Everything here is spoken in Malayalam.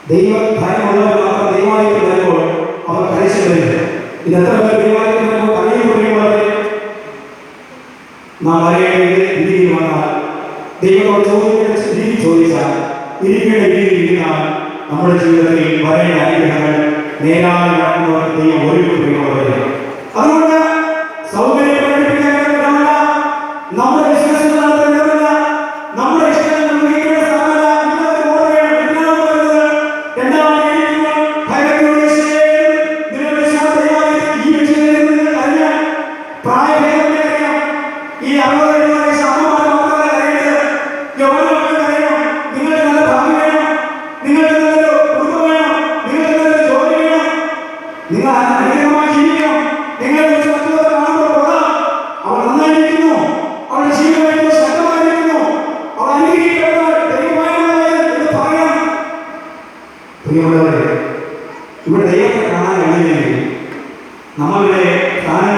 ദൈവ ഭയമുള്ളവർ മാത്രം ദൈവാലയത്തിൽ വരുമ്പോൾ അവർ കഴിച്ചു വരിക. ഇതെത്ര പേർ ദൈവാലയത്തിൽ വരുമ്പോൾ കഴിയും പറയുമ്പോൾ നാം അറിയേണ്ട രീതിയിൽ വന്നാൽ ദൈവത്തോട് ചോദിച്ചാൽ ഇരിക്കേണ്ട രീതിയിൽ ഇരുന്നാൽ നമ്മുടെ ജീവിതത്തിൽ വരേണ്ട അനുഗ്രഹങ്ങൾ നേരായി നടക്കുന്നവർക്ക് ദൈവം ഒരുക്കുന്നവരെ. അതുകൊണ്ട് സൗകര്യം പ്രകടിപ്പിക്കാനല്ല, നമ്മുടെ ബിസിനസ് നടത്തുന്നവരല്ല, നമ്മുടെ ഇഷ്ടങ്ങൾ നിർവഹിക്കേണ്ട സ്ഥാപന ഈ 60 വയസ്സ് അമ്മമാർ മാത്രമല്ല അറിയേണ്ടത്, യൗവനങ്ങൾക്ക് അറിയണം. നിങ്ങൾക്ക് നല്ല ഭാവി വേണം, നിങ്ങൾക്ക് നല്ലൊരു കുടുംബം വേണം, നിങ്ങൾക്ക് നല്ലൊരു ജോലി വേണം, നിങ്ങൾ അനുഗ്രഹമായി ജീവിക്കണം. നിങ്ങളെ കുറിച്ച് മറ്റുള്ളവർ കാണുമ്പോൾ കൊള്ളാം, അവർ നന്നായിരിക്കുന്നു, അവരുടെ ജീവിതം ശക്തമായിരിക്കുന്നു, അവർ അനുഗ്രഹിക്കപ്പെട്ടവർ ദൈവമായെന്ന് പറയണം. പ്രിയമുള്ളവരെ, ഇവിടെ ദൈവത്തെ കാണാൻ കഴിയുമെങ്കിൽ നമ്മളുടെ സ്ഥാനങ്ങൾ